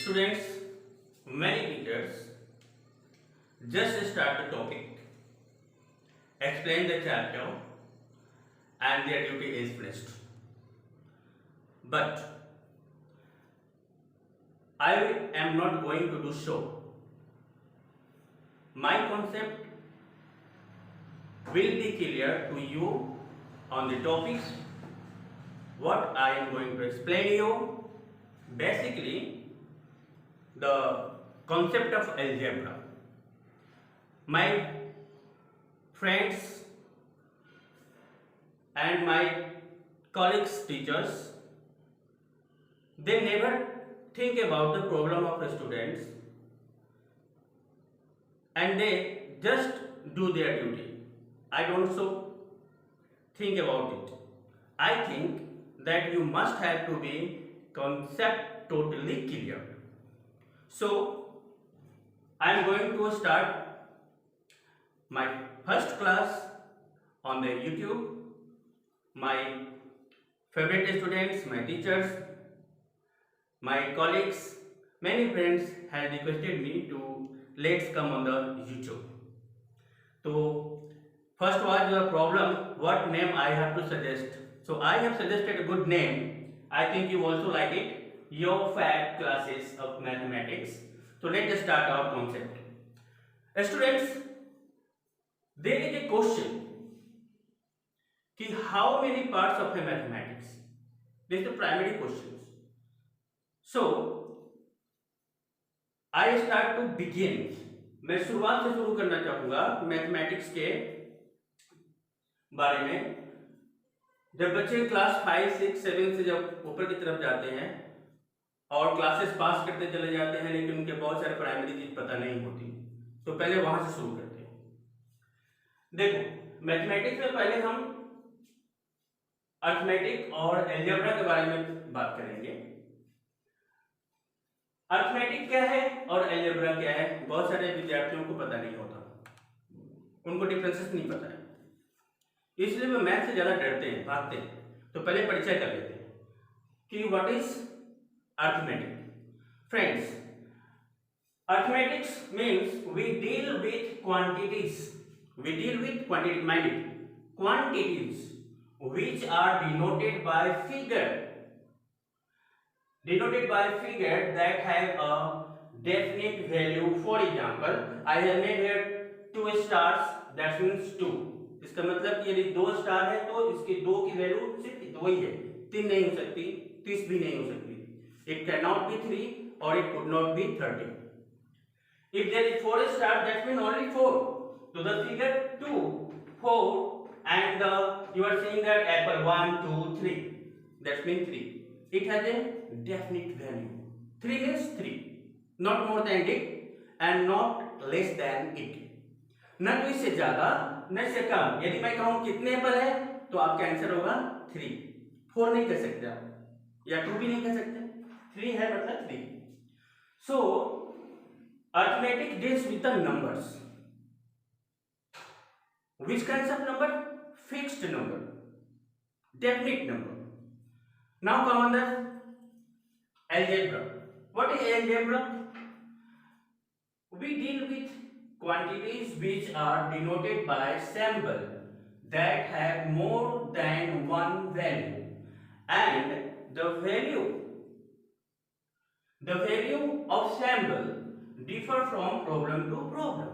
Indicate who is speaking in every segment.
Speaker 1: Students, many teachers just start the topic, explain the chapter, and their duty is finished. But I am not going to do so. My concept will be clear to you on the topics what I am going to explain you. Basically, the concept of algebra. My friends and my colleagues, teachers, they never think about the problem of the students and they just do their duty. I don't so think about it. I think that you must have to be concept totally clear. So I am going to start my first class on the YouTube. My favorite students, my teachers, my colleagues, many friends have requested me to let's come on the YouTube. So first was the problem, what name I have to suggest. So I have suggested a good name. I think you also like it. Your fab classes of mathematics. So let's start our concept. Students, there is a question कि how many parts of a mathematics? This is the primary questions. So I start to begin. मैं शुरुआत से शुरू करना चाहूंगा mathematics के बारे में. जब बच्चे क्लास 5, 6, 7 से जब ऊपर की तरफ जाते हैं और क्लासेस पास करते चले जाते हैं लेकिन उनके बहुत सारे प्राइमरी चीज पता नहीं होती, तो पहले वहां से शुरू करते हैं. देखो, मैथमेटिक्स में पहले हम अर्थमेटिक और एल्जेब्रा के बारे में बात करेंगे. अर्थमेटिक क्या है और एल्जेब्रा क्या है, बहुत सारे विद्यार्थियों को पता नहीं होता, उनको डिफरेंसेस नहीं पता है, इसलिए वे मैथ से ज्यादा डरते हैं, भागते हैं. तो पहले परिचय कर लेते हैं कि what is arithmetic. Friends, arithmetics means we deal with quantities. We deal with quantity, mind it, quantities which are denoted by figure that have a definite value. For example, I have made here 2 stars, that means 2. इसका मतलब यदि 2 star है तो इसके 2 की value सिर्फ 2 ही है, 3 नहीं हो सकती, 30 भी नहीं हो सकती. It cannot be 3 or it could not be 30. If there is 4 stars, that means only 4. So the figure 2, 4 and you are saying that apple 1, 2, 3. That means 3. It has a definite value. 3 means 3. Not more than it and not less than it. न तो इससे ज्यादा न इससे कम. यदि मैं कहूं कितने एप्पल है तो आपका आंसर होगा 3. 4 नहीं कह सकते आप या 2 भी नहीं कह सकते. 3 है मतलब 3. So arithmetic deals with the numbers. Which kinds of number? Fixed number, definite number. Now come on the algebra. What is algebra? We deal with quantities which are denoted by symbol that have more than one value, and the value of symbol differ from problem to problem.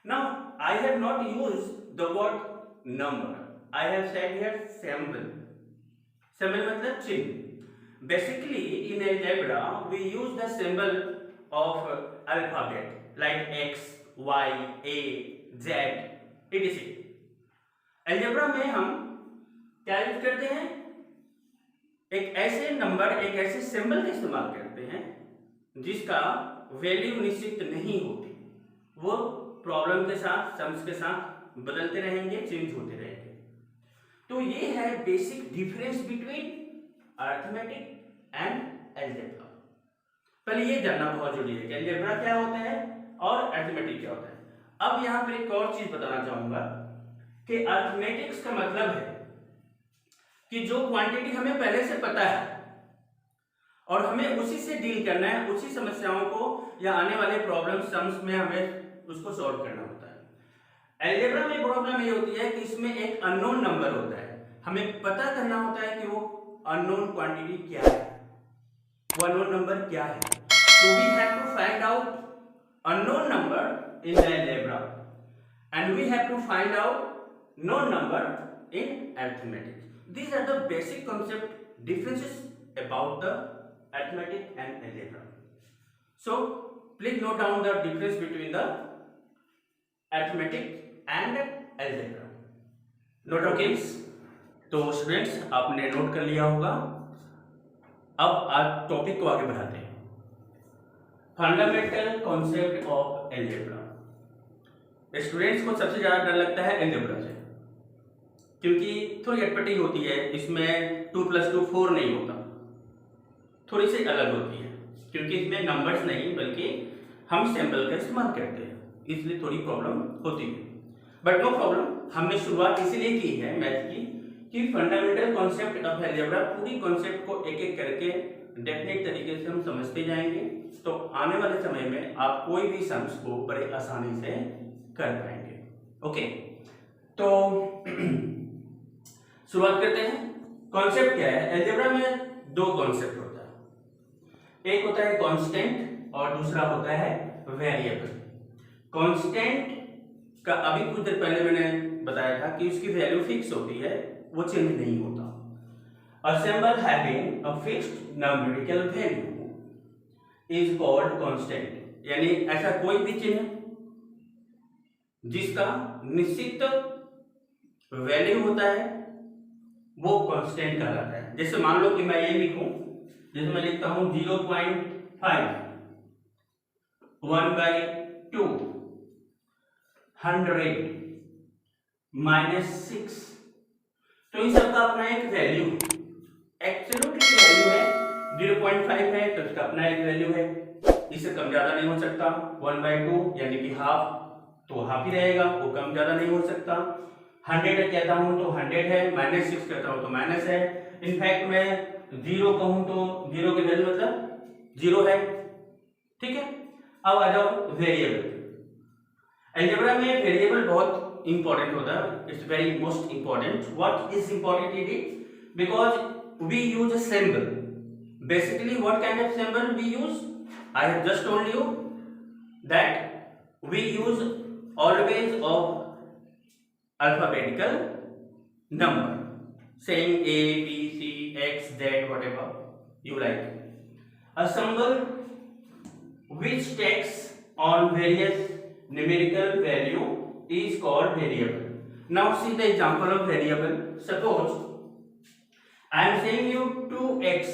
Speaker 1: Now I have not used the word number. I have said here symbol. Symbol मतलब चिन्ह. Basically in algebra we use the symbol of alphabet like x, y, a, z, etc. algebra में हम क्या use करते हैं? एक ऐसे number, एक ऐसे सिंबल का इस्तेमाल करते हैं जिसका वैल्यू निश्चित नहीं होती. वो प्रॉब्लम के साथ, सम्स के साथ बदलते रहेंगे, चेंज होते रहेंगे. तो ये है basic difference between arithmetic and algebra. पहले ये जानना बहुत जरूरी है कि एल्जेब्रा क्या होता है और अर्थमेटिक क्या होता है. अब यहाँ पर एक और चीज बताना चाहूंगा कि अर्थमेटिक्स का मतलब है कि जो क्वांटिटी हमें पहले से पता है और हमें उसी से डील करना है, उसी समस्याओं को या आने वाले प्रॉब्लम सम्स में हमें उसको सॉल्व करना होता है। अलजेब्रा में प्रॉब्लम ये होती है कि इसमें एक अननोन नंबर होता है, हमें पता करना होता है कि वो अननोन क्वांटिटी क्या है, वो अननोन नंबर क्या है। So we have to find out unknown number in the algebra and we have to find out known number in arithmetic. These are the basic concept differences about the arithmetic and algebra. So please note down the difference between the arithmetic and algebra. Note down kids. तो students आपने note कर लिया होगा। अब आज topic को आगे बढ़ाते हैं। Fundamental concept of algebra. Students को सबसे ज्यादा डर लगता है अलजेब्रा से, क्योंकि थोड़ी अटपटी होती है, इसमें 2 + 2 4 नहीं होता, थोड़ी सी अलग होती है, क्योंकि इसमें नंबर्स नहीं बल्कि हम सिंबल का इस्तेमाल करते हैं, इसलिए थोड़ी प्रॉब्लम होती है। बट नो प्रॉब्लम, हमने शुरुआत इसीलिए की है मैथ की कि फंडामेंटल कॉन्सेप्ट ऑफ अलजेब्रा, पूरी कॉन्सेप्ट को एक एक करके डेफिनेट तरीके से हम समझते जाएंगे, तो आने वाले समय में आप कोई भी सम्स को बड़े आसानी से कर पाएंगे। ओके, तो शुरुआत करते हैं। कॉन्सेप्ट क्या है? अलजेब्रा में 2 कॉन्सेप्ट होता है, एक होता है कांस्टेंट और दूसरा होता है वेरिएबल। कांस्टेंट का अभी कुछ देर पहले मैंने बताया था कि उसकी वैल्यू फिक्स होती है, वो चेंज नहीं होता। A symbol having a fixed numerical value is called constant, यानी ऐसा कोई भी चिन्ह जिसका निश्चित वैल्यू होता है वो कांस्टेंट कहलाता है। जैसे मान लो कि मैं ये लिखूं, जैसे मैं लिखता हूं 0.5, 1/2, 100, -6, तो इन सबका अपना एक वैल्यू है, एब्सोल्यूट वैल्यू है। 0.5 है तो इसका अपना एक वैल्यू है, इससे कम ज्यादा नहीं हो सकता। 1/2 यानी कि हाफ, तो हाफ ही रहेगा, वो कम ज्यादा नहीं हो सकता। 100 कहता हूं तो 100 है, -6 कहता हूं तो माइनस है। इनफैक्ट मैं 0 कहूं तो 0 की वैल्यू मतलब 0 है। ठीक है, अब आ जाओ वेरिएबल। अलजेब्रा में वेरिएबल बहुत इंपॉर्टेंट होता है, it's very most important. What is important in it? Because we use a symbol. Basically what kind of symbol we use? I have just told you that we use always of alphabetical number, saying A, B, C, X, Z, whatever you like. A symbol which takes on various numerical value is called variable. Now see the example of variable. Suppose I am saying you 2x.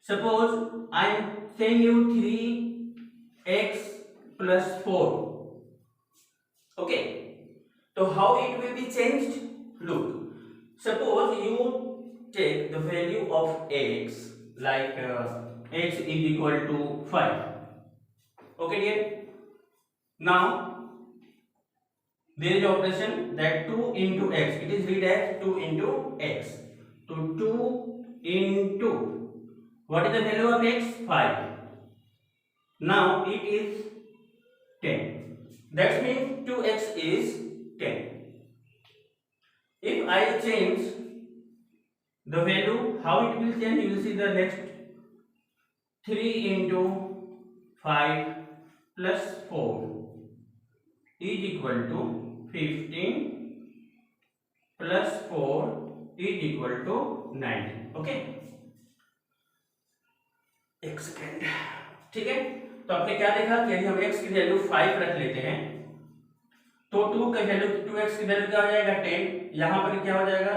Speaker 1: Suppose I am saying you 3x plus 4. Okay. So how it will be changed? Look. Suppose you take the value of x, like x is equal to 5. Okay, dear. Now there is operation that 2 into x, it is read as 2 into x. So 2 into, what is the value of x? 5. Now it is 10. That means 2x is 10. If I change the value, how it will change? You will see the next. 3 into 5 plus 4 is equal to 15 plus 4 is equal to 19. Okay, एक second. ठीक है, तो आपने क्या देखा कि यदि हम x की वैल्यू 5 रख लेते हैं तो 2 की वैल्यू 2x की वैल्यू क्या हो जाएगा? 10। यहां पर क्या हो जाएगा?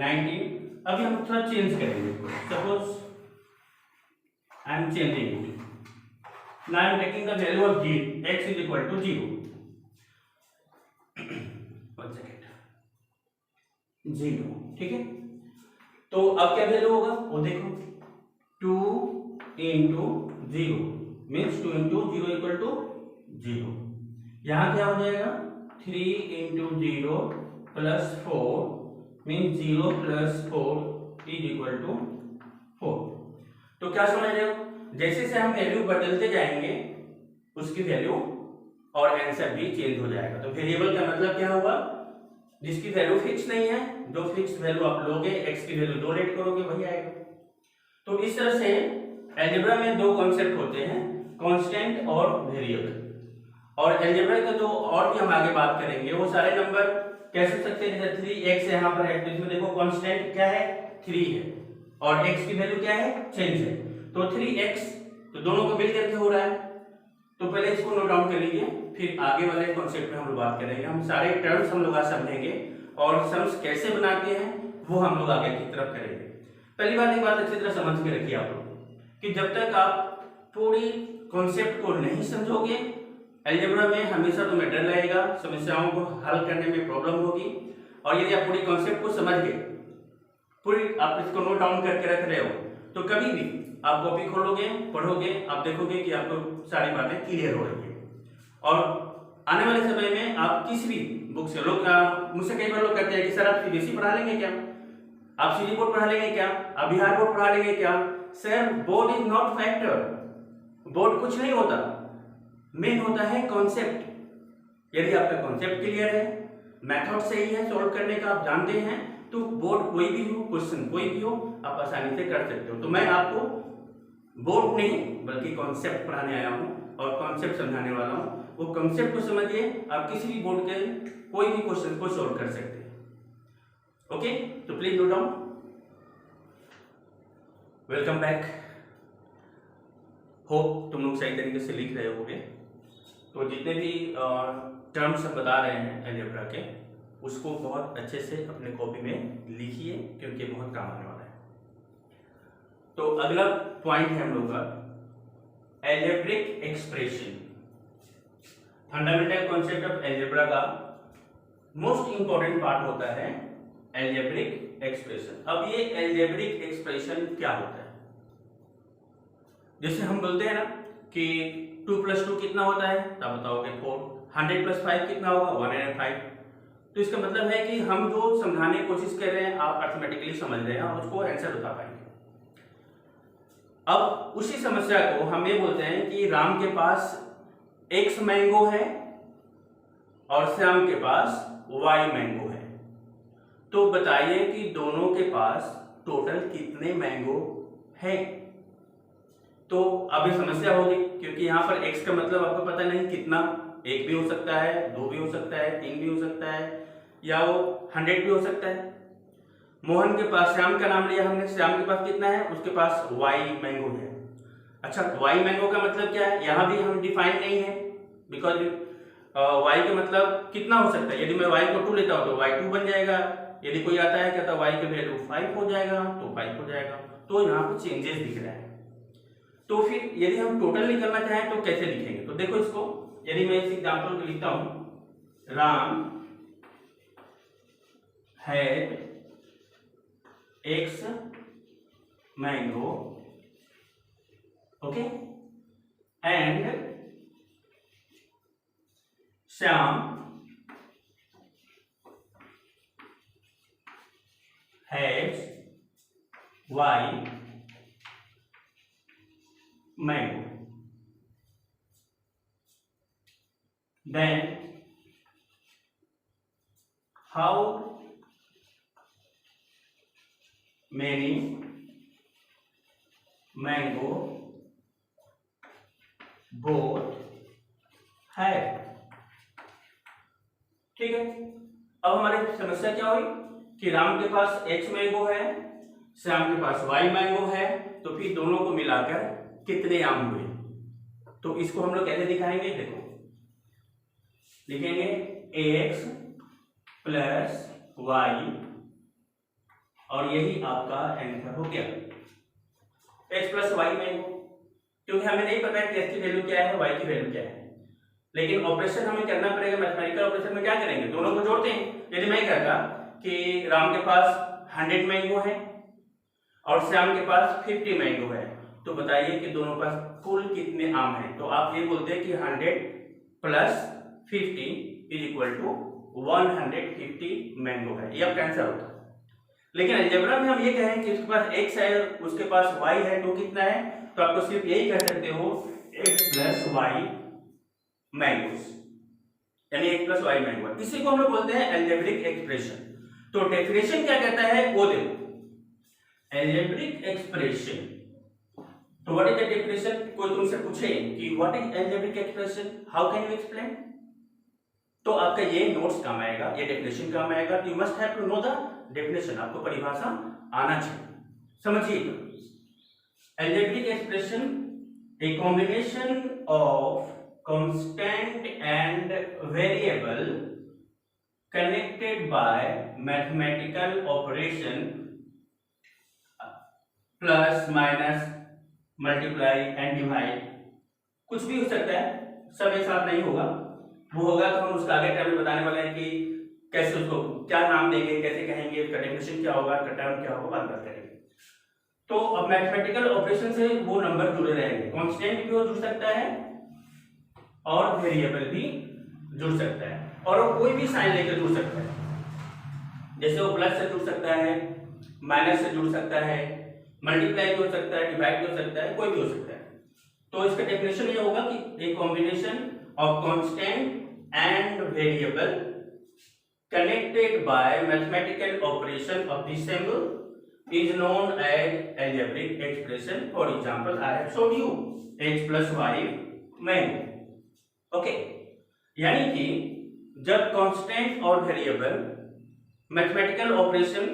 Speaker 1: 19। अभी हम थोड़ा चेंज करेंगे। Suppose I am changing it, now I am taking the value of x is equal to 0। 0। ठीक है, तो अब क्या वैल्यू होगा वो देखो, 2 into 0 means 2 into 0 equal to 0। यहां क्या हो जाएगा? 3 into 0 plus 4 means 0 plus 4 is equal to 4। तो क्या समझ रहे हो, जैसे से हम वैल्यू बदलते जाएंगे उसकी वैल्यू और आंसर भी चेंज हो जाएगा। तो वेरिएबल का मतलब क्या होगा, जिसकी वैल्यू फिक्स नहीं है, जो फिक्स वैल्यू आप लोगे, x की वैल्यू 2 लेट करोगे वही आएगा। तो इस तरह से अलजेब्रा में दो कॉन्सेप्ट होते हैं, कांस्टेंट और वेरिएबल। और अलजेब्रा का जो और भी हम आगे बात करेंगे, वो सारे नंबर कैसे हो सकते हैं, जैसे 3x यहाँ पर है, तो इसमें देखो कांस्टेंट क्या है, 3 है, और x की वैल्यू क्या है, चेंज है। तो 3x, तो दोनों को मिल करके हो रहा है। तो पहले इसको नोट डाउन कर लीजिए, फिर आगे वाले कॉन्सेप्ट में हम लोग बात करेंगे। हम सारे टर्म्स हम लोग आज समझेंगे और सम्स कैसे बनाते हैं वो हम लोग आगे की तरफ करेंगे। पहली बात, एक बात अच्छी तरह समझ के रखिए आप लोग कि जब तक आप पूरी कॉन्सेप्ट को नहीं समझोगे, अलजेब्रा में हमेशा तुम्हें डर लगेगा, समस्याओं को हल करने में प्रॉब्लम होगी। और यदि आप पूरी कॉन्सेप्ट को समझ गए, पूरी आप इसको नोट डाउन करके रख रहे हो, तो कभी भी आप कॉपी खोलोगे, पढ़ोगे, आप देखोगे कि आपको सारी बातें क्लियर हो रही है। और आने वाले समय में आप किसी भी बुक से, लोग मुझसे कई बार लोग कहते हैं कि सर आप सीबीएसई पढ़ा लेंगे क्या, आप सीजी बोर्ड पढ़ा लेंगे क्या, आप बिहार बोर्ड पढ़ा लेंगे क्या। Sir board is not factor, board कुछ नहीं होता, मेन होता है कॉन्सेप्ट। यदि आपका कॉन्सेप्ट क्लियर है, मेथड सही है सॉल्व करने का, आप जानते हैं, तो बोर्ड कोई भी हो, क्वेश्चन कोई भी हो, आप आसानी से कर सकते हो। तो मैं आपको बोर्ड नहीं बल्कि कॉन्सेप्ट पढ़ाने आया हूँ और कॉन्सेप्ट समझाने वाला हूँ। वो कॉन्सेप्ट को समझिए, आप किसी भी बोर्ड के कोई भी क्वेश्चन को सॉल्व कर सकते हैं। ओके, तो please note down. Welcome back. Hope तुम लोग सही तरीके से लिख रहे होगे। तो जितने भी टर्म्स हम बता रहे हैं अलजेब्रा के, उसको बहुत अच्छे से अपने कॉपी में लिखिए, क्योंकि बहुत काम आने वाला है। तो अगला पॉइंट है हम लोग का algebraic expression. Fundamental concept of algebra का मोस्ट इंपॉर्टेंट पार्ट होता है अलजेब्रिक एक्सप्रेशन। अब ये अलजेब्रिक एक्सप्रेशन क्या होता है, जैसे हम बोलते हैं ना कि 2 + 2 कितना होता है, तब बताओगे 4। 100 + 5 कितना होगा, 105। तो इसका मतलब है कि हम जो समझाने की कोशिश कर रहे हैं, आप अर्थमेटिकली समझ रहे हैं और उसको आंसर बता पाएंगे। अब उसी समस्या को हम ये बोलते हैं कि राम के पास X मैंगो है और श्याम के पास Y मैंगो है। तो बताइए कि दोनों के पास टोटल कितने मैंगो हैं। तो अब ये समस्या होगी, क्योंकि यहाँ पर x का मतलब आपको पता नहीं कितना, 1 भी हो सकता है, 2 भी हो सकता है, 3 भी हो सकता है, या वो 100 भी हो सकता है। मोहन के पास, श्याम का नाम लिया हमने, श्याम के पास कितना है, उसके पास Y मैंगो है। अच्छा, Y मैंगो का मतलब क्या है, यहाँ भी हम डिफाइन नहीं है, बिकॉज Y का मतलब कितना हो सकता है। यदि मैं Y को 2 लेता हूँ तो Y 2 बन जाएगा, यदि कोई आता है कहता Y की वैल्यू 5 हो जाएगा तो 5 हो जाएगा। तो यहाँ पर चेंजेस दिख रहा है। तो फिर यदि हम टोटल निकालना चाहें तो कैसे लिखेंगे, तो देखो इसको, यदि मैं इस एग्जांपल को लिखता हूं, Ram had X mango, okay, and Shyam has Y mango. Then how many mango both have? ठीक है, अब हमारी समस्या क्या हुई कि राम के पास X मैंगो है, श्याम के पास Y मैंगो है, तो फिर दोनों को मिलाकर कितने आम हुए। तो इसको हम लोग कैसे दिखाएंगे, देखो लिखेंगे X + Y, और यही आपका आंसर हो गया, X + Y मैंगो। क्योंकि हमें नहीं पता है कि X की वैल्यू क्या है, Y की वैल्यू क्या है, लेकिन ऑपरेशन हमें करना पड़ेगा। मैथमेटिकल ऑपरेशन में क्या करेंगे, दोनों को जोड़ते हैं। यदि मैं कहता कि राम के पास 100 मैंगो है और श्याम के पास 50 मैंगो है, तो बताइए कि दोनों पास कुल कितने आम हैं। तो आप ये बोलते हैं कि 100 + 50 = 150 मैंगो है, ये आपका आंसर होता है। लेकिन अलजेब्रा में हम ये कहें कि उसके पास x है, उसके पास y है, तो कितना है, तो आपको सिर्फ यही कह सकते हो x प्लस वाई मैंगोस, यानी x प्लस वाई मैंगो। इसी को हम लोग बोलते हैं अलजेब्रिक एक्सप्रेशन। तो डेफिनेशन क्या कहता है वो देखो, अलजेब्रिक एक्सप्रेशन। तो व्हाट इज द डेफिनेशन? कोई तुमसे पूछे कि what is algebraic expression, how can you explain, तो आपका ये नोट्स काम आएगा, ये डेफिनेशन काम आएगा। You must have to know the definition, आपको परिभाषा आना चाहिए। समझिए, algebraic expression a combination of constant and variable connected by mathematical operation plus minus multiply and divide. कुछ भी हो सकता है, सब एक साथ नहीं होगा, वो होगा तो हम उसका आगे टर्म में बताने वाले हैं कि कैसे उसको क्या नाम देंगे, कैसे कहेंगे, उसका डेफिनेशन क्या होगा, उसका टर्म क्या होगा, बात करेंगे। तो अब मैथमेटिकल ऑपरेशन से वो नंबर जुड़े रहेंगे, कांस्टेंट भी वो जुड़ सकता है और वेरिएबल भी जुड़ सकता है, और वो कोई भी साइन लेकर जुड़ सकता है। जैसे वो प्लस से जुड़ सकता है, माइनस से जुड़ सकता है, मल्टीप्लाई भी हो सकता है, डिवाइड भी हो सकता है, कोई भी हो सकता है। तो इसका डेफिनेशन ये होगा कि ए combination of constant and variable connected by mathematical operation of this symbol is known as algebraic expression. For example, I have showed you x plus y mango. Okay, यानी कि जब कांस्टेंट और वेरिएबल मैथमेटिकल ऑपरेशन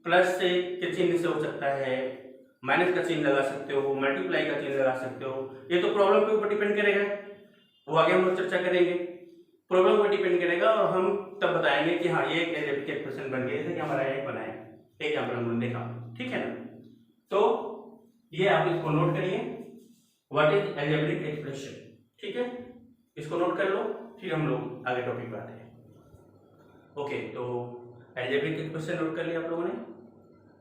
Speaker 1: प्लस से के चिन्ह से हो सकता है, माइनस का चिन्ह लगा सकते हो, मल्टीप्लाई का चिन्ह लगा सकते हो, ये तो प्रॉब्लम के ऊपर डिपेंड करेगा, वो आगे हम लोग चर्चा करेंगे। प्रॉब्लम पर डिपेंड करेगा और हम तब बताएंगे कि हाँ ये एक अलजेब्रिक एक्सप्रेशन बन गया, जैसे कि हमारा एक बना है, एग्जांपल हमने देखा, ठीक है ना। तो ये आप इसको नोट करिए, व्हाट इज अलजेब्रिक एक्सप्रेशन, ठीक है, इसको नोट कर लो, फिर हम लोग आगे टॉपिक पे आते हैं। ओके, तो अलजेब्रिक एक्सप्रेशन नोट कर लिया आप लोगों ने।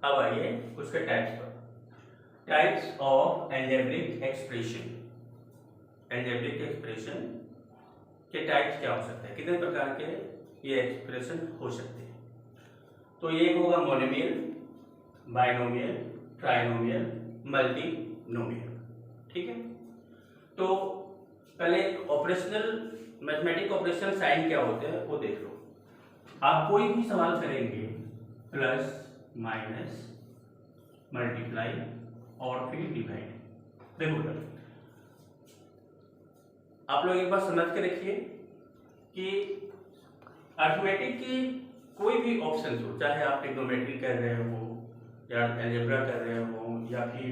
Speaker 1: अब आइए उसके टाइप्स पर, types of algebraic expression. Algebraic expression के टाइप्स क्या हो सकते हैं, कितने प्रकार के ये एक्सप्रेशन हो सकते हैं। तो ये होगा मोनोमियल, बाइनोमियल, ट्राइनोमियल, मल्टीनोमियल, ठीक है। तो पहले ऑपरेशनल मैथमेटिक ऑपरेशन साइन क्या होते हैं वो देख लो। आप कोई भी सवाल करेंगे, प्लस माइनस मल्टीप्लाई और फिर डिवाइड, देखो आप लोग एक बार समझ के रखिए कि अर्थमेटिक की कोई भी ऑप्शन हो, चाहे आप ट्रिग्नोमेट्री कर रहे हो या अलजेब्रा कर रहे हो या फिर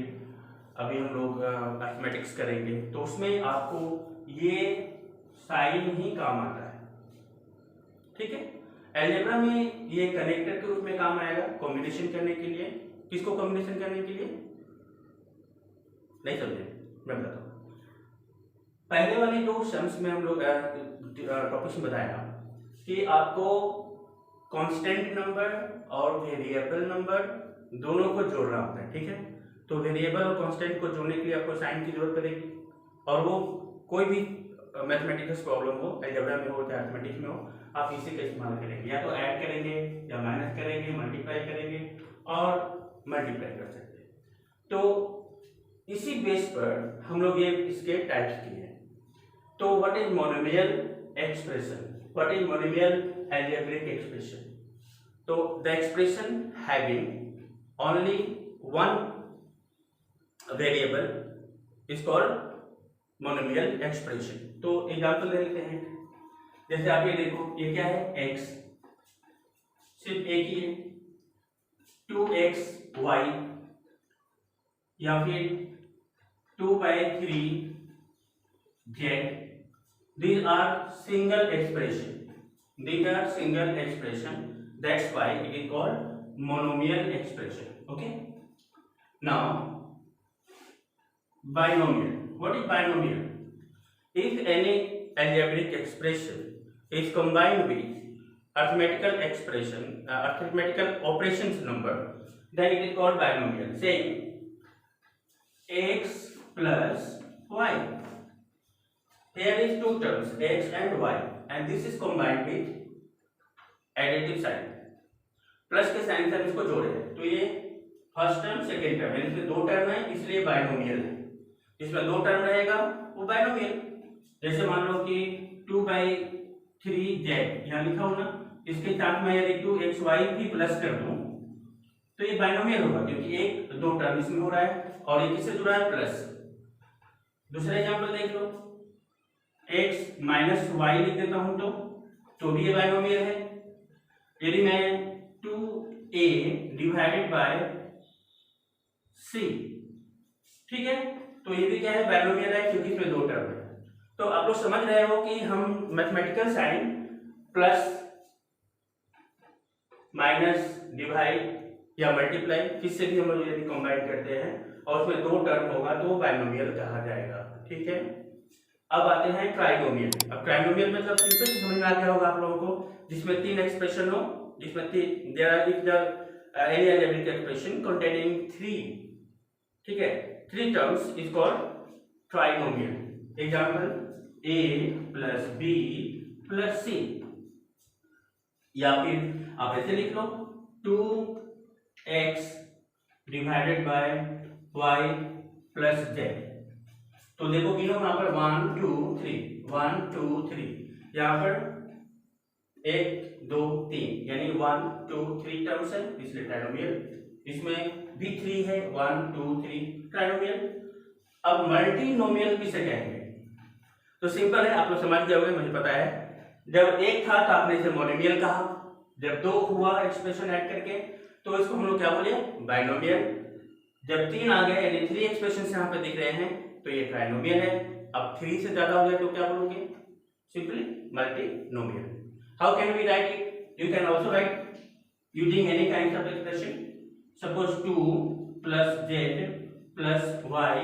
Speaker 1: अभी हम लोग अर्थमेटिक्स करेंगे, तो उसमें आपको ये साइन ही काम आता है, ठीक है। अलजेब्रा में ये कनेक्टर के रूप में काम आएगा कॉम्बिनेशन करने के लिए। किसको कॉम्बिनेशन करने के लिए, नहीं समझे, मैं बताता हूँ। पहले वाली जो सम्स में हम लोग टॉपिक्स में बताया कि आपको कांस्टेंट नंबर और वेरिएबल नंबर दोनों को जोड़ना होता है, ठीक है। तो वेरिएबल और कांस्टेंट को जोड़ने के लिए आपको साइन की जरूरत पड़ेगी, और वो कोई भी मैथमेटिक्स प्रॉब्लम हो, अलजेब्रा में हो या अर्थमेटिक्स में हो, आप इसी का इस्तेमाल करेंगे, या तो ऐड करेंगे या माइनस करेंगे, मल्टीप्लाई करेंगे और मल्टीप्लाई कर सकते हैं। तो इसी बेस पर हम लोग ये इसके टाइप्स किए हैं। तो what is monomial expression, what is monomial algebraic expression? तो the expression having only one variable is called monomial expression. तो एग्जांपल ले लेते हैं, जैसे आप ये देखो, ये क्या है, x, सिर्फ एक ही है, 2xy या फिर 2/3 z। These are single expression. These are single expression. That's why it is called monomial expression. Okay. Now, binomial. What is binomial? If any algebraic expression is combined with arithmetical expression, arithmetical operations number, then it is called binomial. Saying x plus y. Here is two terms, x and y, and this is combined with additive sign. Plus के sign से हम इसको जोड़े हैं, तो ये first term second term, यानी इसमें दो टर्म है इसलिए बाइनोमियल है। जिसमें दो टर्म रहेगा वो बाइनोमियल। जैसे मान लो कि 2/3z यहाँ लिखा हो ना, इसके साथ मैं यदि 2xy भी प्लस कर दूं तो ये बाइनोमियल होगा, क्योंकि एक दो टर्म इसमें हो रहा है और ये किससे जुड़ा है, प्लस। दूसरा एग्जांपल देख लो, x माइनस वाई लिख देता हूं तो भी ये बाइनोमियल है। यदि मैं 2a डिवाइडेड बाय c, ठीक है, तो ये भी क्या है, बाइनोमियल है, क्योंकि इसमें दो टर्म है। तो आप लोग समझ रहे हो कि हम mathematical sign plus minus divide या मल्टीप्लाई किससे भी हम लोग यदि कंबाइन करते हैं और उसमें दो टर्म होगा तो बाइनोमियल कहा जाएगा, ठीक है। अब आते हैं ट्राइनोमियल। अब ट्राइनोमियल मतलब सिंपल से समझ में आ गया होगा आप लोगों को, जिसमें तीन एक्सप्रेशन हो, जिसमें there are if the any algebraic expression containing three, ठीक है, three terms is called trinomial. Example a plus b plus c, या फिर आप ऐसे लिख लो 2x divided by y plus z। तो देखो गिनो यहाँ पर 1 2 3 1 2 3, यहाँ पर 1 2 3 यानी 1 2 3 टर्म्स है, इसलिए ट्राइनोमियल। इसमें भी 3 है, 1 2 3 ट्राइनोमियल। अब मल्टीनोमियल किसे कहेंगे, तो सिंपल है, आप लोग समझ गए होंगे, मुझे पता है। जब एक था तो आपने इसे मोनोमियल कहा, जब दो हुआ एक्सप्रेशन ऐड करके तो इसको हम लोग क्या बोले, बाइनोमियल। जब तीन आ गए यानी थ्री एक्सप्रेशन यहाँ पे दिख रहे हैं तो ये ट्राइनोमियल है। अब थ्री से ज्यादा हो जाए तो क्या बोलोगे, simply multinomial. How can we write it, you can also write using any kind of expression. Suppose 2 plus z plus y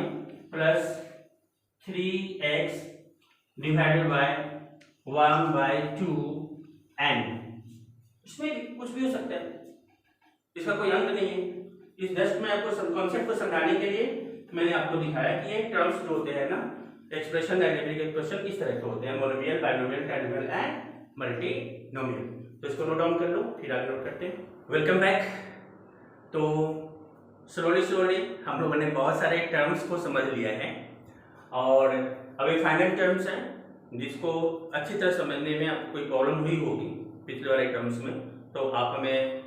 Speaker 1: plus 3x divided by 1/2 n। इसमें कुछ भी हो सकता है, इसका कोई अंत नहीं है। इस जस्ट में आपको कॉन्सेप्ट को समझाने के लिए मैंने आपको दिखाया कि ये टर्म्स जो होते हैं ना, एक्सप्रेशन अलजेब्रिक एक्सप्रेशन इस तरह के होते हैं, monomial, binomial, trinomial and multinomial. तो इसको नोट डाउन कर लो, फिर आगे नोट करते हैं। Welcome back. तो स्लोली हम लोगों ने बहुत सारे टर्म्स को समझ लिया है और अभी फाइनल टर्म्स हैं जिसको अच्छी तरह समझने में आपको कोई प्रॉब्लम हुई होगी पिछले वाले टर्म्स में, तो आप हमें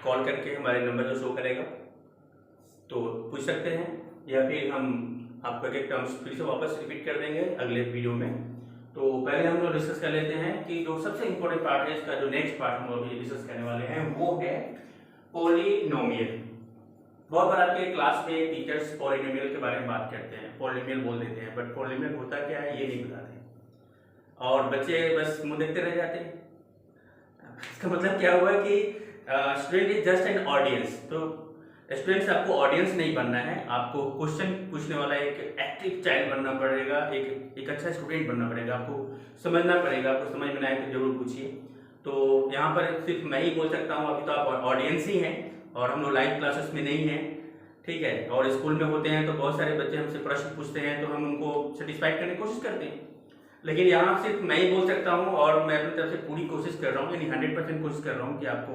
Speaker 1: कॉल करके हमारे नंबर जो शो करेगा तो पूछ सकते हैं, या फिर हम आपको एक टर्म्स फिर से वापस रिपीट कर देंगे अगले वीडियो में। तो पहले हम लोग डिस्कस कर लेते हैं कि जो सबसे इंपॉर्टेंट पार्ट है इसका, जो नेक्स्ट पार्ट हम लोग डिस्कस करने वाले हैं वो है पॉलिनोमियल। बहुत बार आपके क्लास में टीचर्स पॉलिनोमियल के बारे में बात करते हैं, पॉलिनोमियल बोल देते हैं, बट पॉलिनोमियल होता क्या है ये नहीं बताते और बच्चे बस मुंह देखते रह जाते हैं। इसका मतलब क्या हुआ कि student is just an audience. तो स्टूडेंट्स आपको ऑडियंस नहीं बनना है, आपको क्वेश्चन पूछने वाला एक एक्टिव चाइल्ड बनना पड़ेगा, एक अच्छा स्टूडेंट बनना पड़ेगा, आपको समझना पड़ेगा, आपको समझ में आए तो जरूर पूछिए। तो यहाँ पर सिर्फ मैं ही बोल सकता हूँ, अभी तो आप ऑडियंस ही हैं और हम लोग लाइव क्लासेस में नहीं हैं, ठीक है। और स्कूल में होते हैं तो बहुत सारे बच्चे हमसे प्रश्न पूछते हैं तो हम उनको सेटिस्फाइड करने की कोशिश करते हैं, लेकिन यहाँ सिर्फ मैं ही बोल सकता हूँ और मैं अपनी तरफ से पूरी कोशिश कर रहा हूँ, यानी 100% कोशिश कर रहा हूँ कि आपको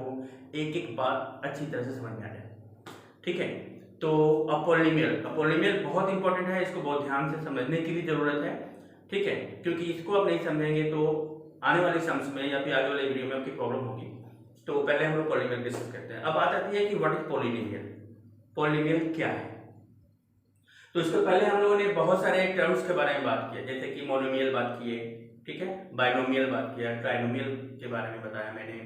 Speaker 1: एक एक बात अच्छी तरह से समझ में आ जाए, ठीक है। तो पॉलिनोमियल बहुत इंपॉर्टेंट है, इसको बहुत ध्यान से समझने की भी जरूरत है, ठीक है, क्योंकि इसको आप नहीं समझेंगे तो आने वाले सम्स में या फिर आगे वाले वीडियो में आपकी प्रॉब्लम होगी। तो पहले हम लोग पॉलिनोमियल डिस्कस करते हैं। अब बात आती है कि व्हाट इज पॉलिनोमियल, पॉलिनोमियल क्या है। तो इसको पहले हम लोगों ने बहुत सारे टर्म्स के बारे में बात किया, जैसे कि मोनोमियल बात किए, ठीक है, बाइनोमियल बात किया, ट्राइनोमियल के बारे में बताया मैंने,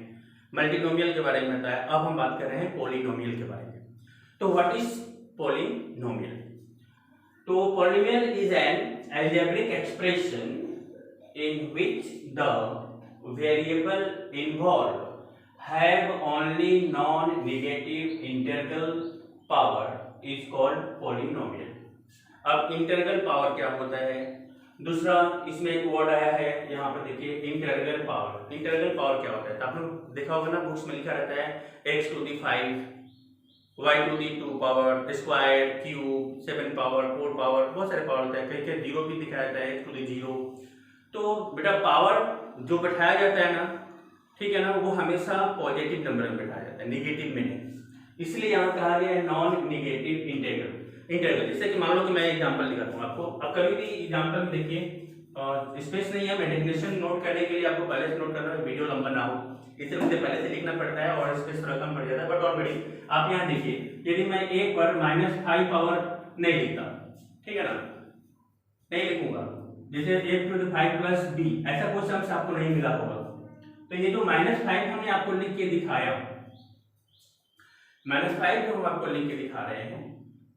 Speaker 1: मल्टीनोमियल के बारे में बताया। अब हम बात कर रहे हैं पॉलिनोमियल के बारे में। तो व्हाट इज पॉलिनोमियल, तो polynomial is an algebraic expression in which the variable involved have only non-negative integral power is called polynomial। अब इंटीग्रल पावर क्या होता है, दूसरा इसमें एक वर्ड आया है यहाँ पर देखिए, इंटीग्रल पावर। इंटीग्रल पावर क्या होता है, तो आपने देखा होगा ना बुक्स में लिखा रहता है x to the 5, y to the 2 power, square, cube, 7 power, 4 power, बहुत सारे पावर होता है, कहीं कहीं जीरो भी दिखाया जाता है, x to the 0। तो बेटा पावर जो बैठाया जाता है ना ठीक है ना, वो हमेशा पॉजिटिव नंबर में बैठाया जाता है, नेगेटिव में नहीं। इसलिए यहाँ कहा गया है नॉन नेगेटिव इंटीग्रल। जैसे कि मान लो कि मैं एग्जांपल दिखाता हूँ आपको। अब कभी भी एग्जांपल में देखिए स्पेस नहीं है, मैं डेफिनेशन नोट करने के लिए आपको पहले से नोट करना है, वीडियो लंबा ना हो, इसलिए मुझे पहले से लिखना पड़ता है और स्पेस थोड़ा कम पड़ जाता है। बट ऑलरेडी आप यहाँ देखिए, यदि मैं एक पर -5 पावर नहीं लिखता, ठीक है ना, नहीं लिखूंगा, जैसे a⁵ प्लस b, ऐसा कुछ शब्द आपको नहीं मिला होगा। तो ये जो -5 हमने आपको लिख के दिखाया, -5 जो हम आपको लिख के दिखा रहे हैं,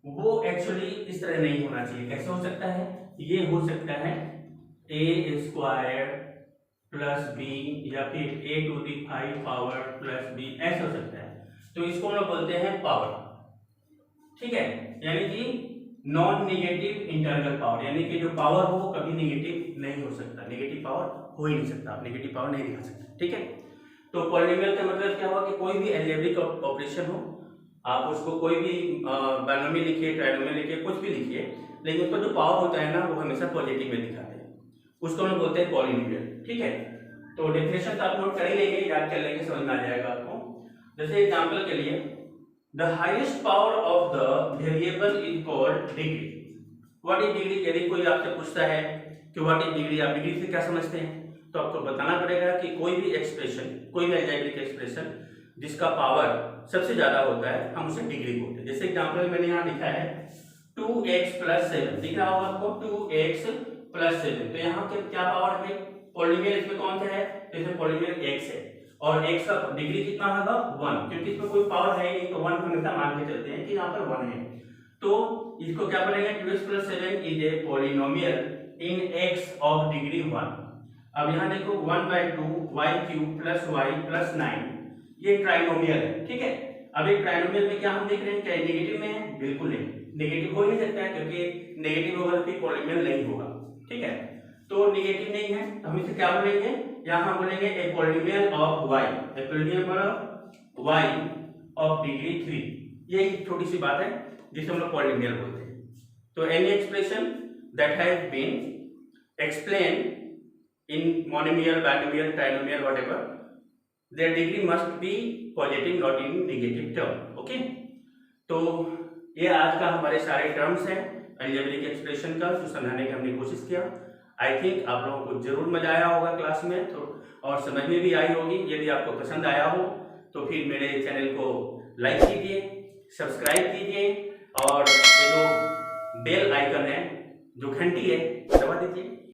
Speaker 1: वो एक्चुअली इस तरह नहीं होना चाहिए। कैसे हो सकता है? ये हो सकता है a² प्लस b या फिर a⁵ पावर प्लस b, ऐसा हो सकता है। तो इसको हम लोग बोलते हैं पावर, ठीक है, यानी कि नॉन नेगेटिव इंटीग्रल पावर, यानी कि जो पावर हो वो कभी नेगेटिव नहीं हो सकता, नेगेटिव पावर हो ही नहीं सकता, आप नेगेटिव पावर नहीं दिखा सकते, ठीक है। तो पॉलिनोमियल का मतलब क्या हुआ कि कोई भी अलजेब्रिक ऑपरेशन हो, आप उसको कोई भी बाइनोमियल लिखिए, ट्राइनोमियल लिखिए, कुछ भी लिखिए, लेकिन उसका जो पावर होता है ना वो हमेशा पॉजिटिव में दिखाते हैं, उसको हम बोलते हैं पॉलिनोमियल, ठीक है। तो डेफिनेशन तो आप नोट कर ही लेंगे, याद कर लेंगे, समझ में आ जाएगा आपको। जैसे एग्जांपल के लिए, the highest power of the variable is called degree. What is degree? यदि कोई आपसे पूछता है कि व्हाट इज डिग्री, आप डिग्री से क्या समझते हैं, तो आपको बताना पड़ेगा कि कोई भी एक्सप्रेशन, कोई भी अलजेब्रिक एक्सप्रेशन जिसका पावर सबसे ज्यादा होता है, हम उसे डिग्री बोलते हैं। जैसे एग्जांपल मैंने यहाँ लिखा है 2x + 7, दिख रहा होगा आपको, 2x + 7। तो यहाँ क्या पावर है? पॉलिनोमियल इसमें कौन सा है? इसमें पॉलिनोमियल x है, और x का डिग्री कितना होगा? 1, क्योंकि इसमें कोई पावर है नहीं, तो 1 हमेशा मान के चलते हैं कि यहाँ पर 1 है। तो इसको क्या बोलेंगे? 2x + 7 is a polynomial in x of degree 1। अब यहाँ देखो 1/2 y³ + y + 9, ये ट्राइनोमियल है, ठीक है। अब एक ट्राइनोमियल में क्या हम देख रहे हैं, क्या नेगेटिव में है? बिल्कुल नहीं, नेगेटिव हो ही नहीं सकता है, क्योंकि नेगेटिव होगा तो पॉलिनोमियल नहीं होगा, ठीक है। तो नेगेटिव नहीं है, तो हम इसे क्या बोलेंगे? यहाँ बोलेंगे a polynomial of y, a polynomial of y of degree 3। ये एक छोटी सी बात है जिसे हम लोग पॉलिनोमियल बोलते हैं। तो any expression that has been explained in monomial, binomial, trinomial, whatever, their degree must be positive, not in negative term. Okay? तो ये आज का हमारे सारे टर्म्स हैं अलजेब्रिक एक्सप्रेशन का, जो समझाने की हमने कोशिश किया। आई थिंक आप लोगों को जरूर मजा आया होगा क्लास में, तो और समझ में भी आई होगी। यदि आपको पसंद आया हो तो फिर मेरे चैनल को लाइक कीजिए, सब्सक्राइब कीजिए, और ये जो बेल आइकन है, जो घंटी है, दबा दीजिए।